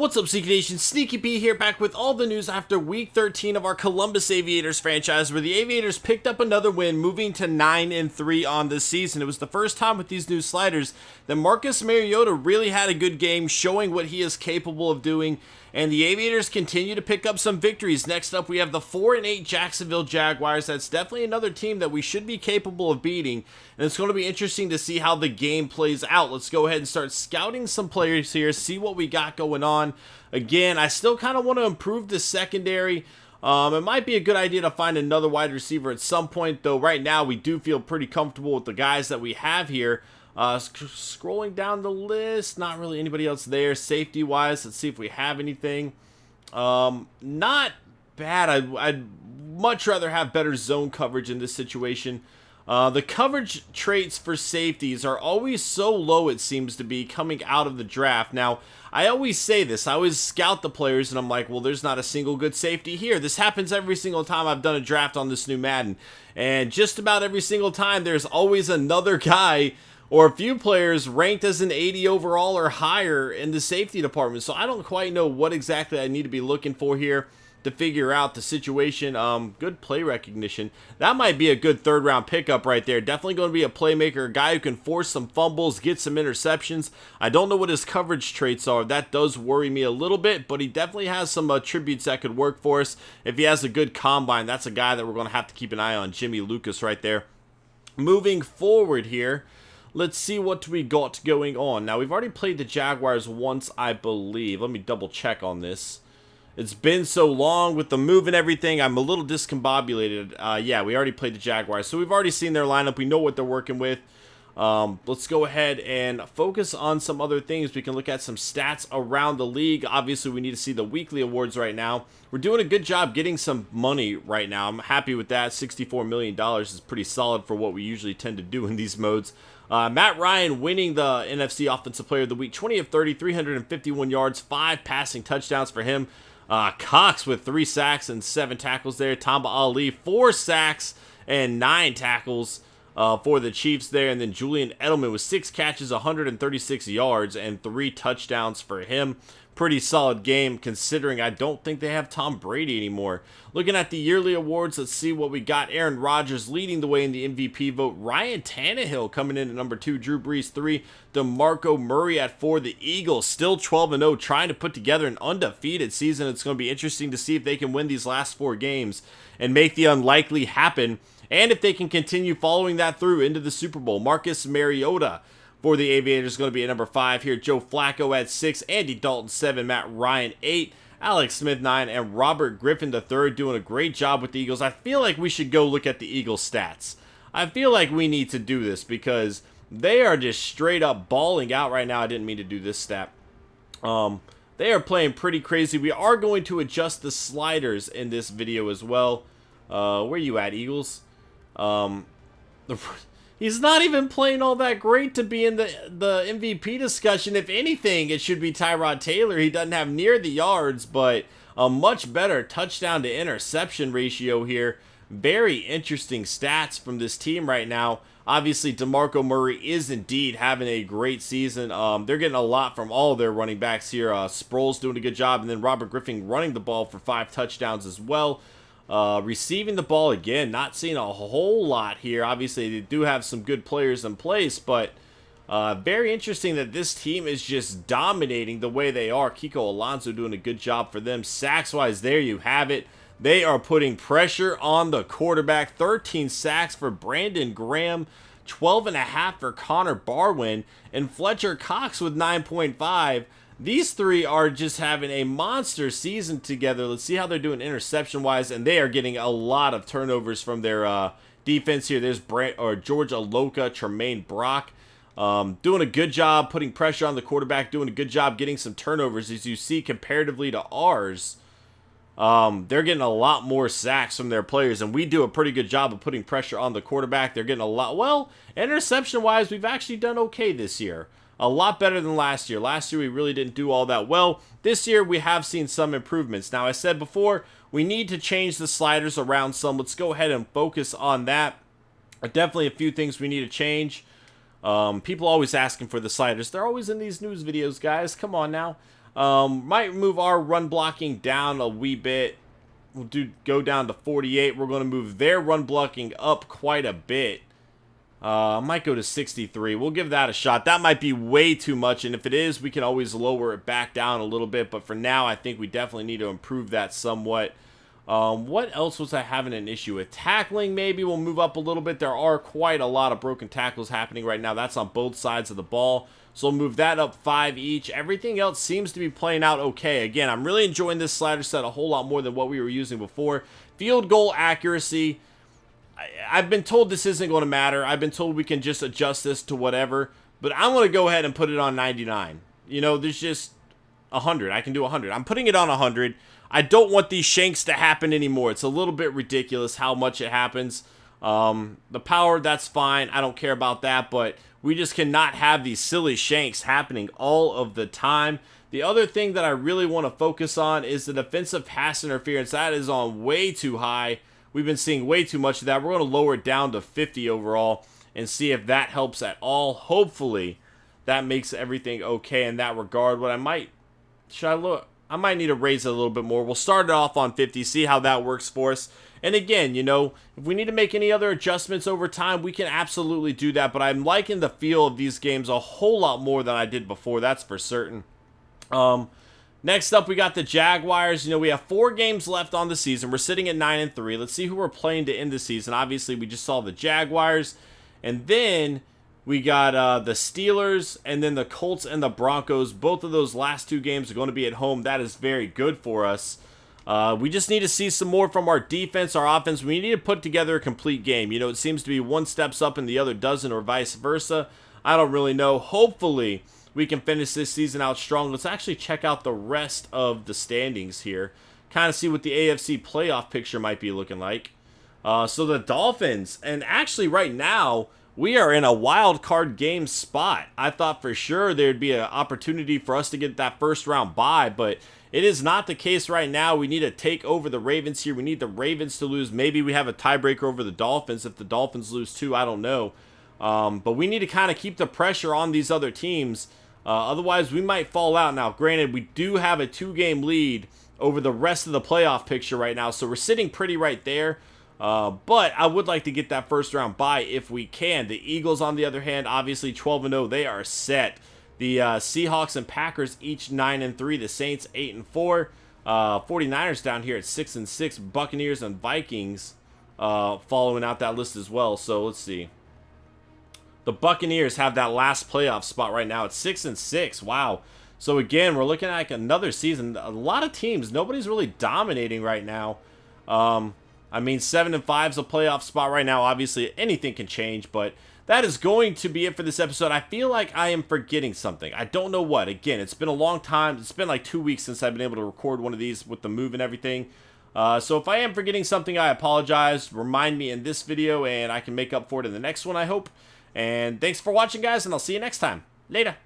What's up, Sneaky Nation? Sneaky P here, back with all the news after week 13 of our Columbus Aviators franchise, where the Aviators picked up another win, moving to 9-3 on this season. It was the first time with these new sliders that Marcus Mariota really had a good game, showing what he is capable of doing, and the Aviators continue to pick up some victories. Next up, we have the 4-8 Jacksonville Jaguars. That's definitely another team that we should be capable of beating, and it's going to be interesting to see how the game plays out. Let's go ahead and start scouting some players here, see what we got going on. Again, I still kind of want to improve the secondary. It might be a good idea to find another wide receiver at some point, though right now we do feel pretty comfortable with the guys that we have here. Scrolling down the list, not really anybody else there. Safety-wise, let's see if we have anything. Not bad. I'd much rather have better zone coverage in this situation. The coverage traits for safeties are always so low, it seems to be, coming out of the draft. Now, I always say this. I always scout the players, and I'm like, well, there's not a single good safety here. This happens every single time I've done a draft on this new Madden. And just about every single time, there's always another guy or a few players ranked as an 80 overall or higher in the safety department. So I don't quite know what exactly I need to be looking for here to figure out the situation. Good play recognition. That might be a good third-round pickup right there. Definitely going to be a playmaker, a guy who can force some fumbles, get some interceptions. I don't know what his coverage traits are. That does worry me a little bit, but he definitely has some attributes that could work for us. If he has a good combine, that's a guy that we're going to have to keep an eye on. Jimmy Lucas right there. Moving forward here, let's see what we got going on. Now, we've already played the Jaguars once, I believe. Let me double check on this. It's been so long with the move and everything, I'm a little discombobulated. Yeah, we already played the Jaguars, so we've already seen their lineup. We know what they're working with. Let's go ahead and focus on some other things. We can look at some stats around the league. Obviously, we need to see the weekly awards right now. We're doing a good job getting some money right now. I'm happy with that. $64 million is pretty solid for what we usually tend to do in these modes. Matt Ryan winning the NFC Offensive Player of the Week. 20 of 30, 351 yards, 5 passing touchdowns for him. Cox with 3 sacks and 7 tackles there. Tamba Ali, 4 sacks and 9 tackles for the Chiefs there. And then Julian Edelman with 6 catches, 136 yards, and 3 touchdowns for him. Pretty solid game, considering I don't think they have Tom Brady anymore. Looking at the yearly awards, let's see what we got. Aaron Rodgers leading the way in the MVP vote. Ryan Tannehill coming in at number 2. Drew Brees 3. DeMarco Murray at 4. The Eagles still 12-0, trying to put together an undefeated season. It's going to be interesting to see if they can win these last 4 games and make the unlikely happen, and if they can continue following that through into the Super Bowl. Marcus Mariota for the Aviators is going to be at number 5 here. Joe Flacco at 6. Andy Dalton 7. Matt Ryan 8. Alex Smith 9. And Robert Griffin III doing a great job with the Eagles. I feel like we should go look at the Eagles stats. I feel like we need to do this because they are just straight up balling out right now. I didn't mean to do this stat. They are playing pretty crazy. We are going to adjust the sliders in this video as well. Where you at, Eagles? He's not even playing all that great to be in the MVP discussion. If anything, it should be Tyrod Taylor. He doesn't have near the yards, but a much better touchdown to interception ratio here. Very interesting stats from this team right now. Obviously, DeMarco Murray is indeed having a great season. They're getting a lot from all of their running backs here. Sproles doing a good job, and then Robert Griffin running the ball for 5 touchdowns as well. Receiving the ball, again, not seeing a whole lot here. Obviously, they do have some good players in place, but very interesting that this team is just dominating the way they are. Kiko Alonso doing a good job for them. Sacks-wise, there you have it. They are putting pressure on the quarterback. 13 sacks for Brandon Graham, 12.5 for Connor Barwin, and Fletcher Cox with 9.5. These 3 are just having a monster season together. Let's see how they're doing interception-wise, and they are getting a lot of turnovers from their defense here. There's George Aloka, Tremaine Brock, doing a good job putting pressure on the quarterback, doing a good job getting some turnovers. As you see, comparatively to ours, they're getting a lot more sacks from their players, and we do a pretty good job of putting pressure on the quarterback. They're getting a lot. Well, interception-wise, we've actually done okay this year. A lot better than last year. Last year, we really didn't do all that well. This year, we have seen some improvements. Now, I said before, we need to change the sliders around some. Let's go ahead and focus on that. Definitely a few things we need to change. People always asking for the sliders. They're always in these news videos, guys. Come on now. Might move our run blocking down a wee bit. We'll go down to 48. We're going to move their run blocking up quite a bit. I might go to 63. We'll give that a shot. That might be way too much, and if it is, we can always lower it back down a little bit. But for now, I think we definitely need to improve that somewhat. What else was I having an issue with? Tackling, maybe we'll move up a little bit. There are quite a lot of broken tackles happening right now. That's on both sides of the ball. So we'll move that up 5 each. Everything else seems to be playing out okay. Again, I'm really enjoying this slider set a whole lot more than what we were using before. Field goal accuracy. I've been told this isn't going to matter. I've been told we can just adjust this to whatever. But I'm going to go ahead and put it on 99. You know, there's just 100. I can do 100. I'm putting it on 100. I don't want these shanks to happen anymore. It's a little bit ridiculous how much it happens. The power, that's fine. I don't care about that. But we just cannot have these silly shanks happening all of the time. The other thing that I really want to focus on is the defensive pass interference. That is on way too high. We've been seeing way too much of that. We're going to lower it down to 50 overall and see if that helps at all. Hopefully, that makes everything okay in that regard. What I might, I might need to raise it a little bit more. We'll start it off on 50, see how that works for us. And again, you know, if we need to make any other adjustments over time, we can absolutely do that. But I'm liking the feel of these games a whole lot more than I did before. That's for certain. Next up, we got the Jaguars. You know, we have 4 games left on the season. We're sitting at 9-3. Let's see who we're playing to end the season. Obviously, we just saw the Jaguars. And then we got the Steelers and then the Colts and the Broncos. Both of those last 2 games are going to be at home. That is very good for us. We just need to see some more from our defense, our offense. We need to put together a complete game. You know, it seems to be one steps up and the other doesn't, or vice versa. I don't really know. Hopefully, we can finish this season out strong. Let's actually check out the rest of the standings here. Kind of see what the AFC playoff picture might be looking like. So the Dolphins, and actually right now, we are in a wild card game spot. I thought for sure there'd be an opportunity for us to get that first round bye, but it is not the case right now. We need to take over the Ravens here. We need the Ravens to lose. Maybe we have a tiebreaker over the Dolphins. If the Dolphins lose too, I don't know. But we need to kind of keep the pressure on these other teams. Otherwise, we might fall out. Now, granted, we do have a 2-game lead over the rest of the playoff picture right now, so we're sitting pretty right there. But I would like to get that first round bye if we can. The Eagles, on the other hand, obviously 12-0. They are set. The Seahawks and Packers each 9-3. The Saints 8-4. 49ers down here at 6-6. Buccaneers and Vikings following out that list as well. So let's see. The Buccaneers have that last playoff spot right now at 6-6. Wow. So again, we're looking at like another season. A lot of teams. Nobody's really dominating right now. I mean, 7-5 is a playoff spot right now. Obviously, anything can change, but that is going to be it for this episode. I feel like I am forgetting something. I don't know what. Again, it's been a long time. It's been like 2 weeks since I've been able to record one of these with the move and everything. So if I am forgetting something, I apologize. Remind me in this video, and I can make up for it in the next one, I hope. And thanks for watching, guys, and I'll see you next time. Later.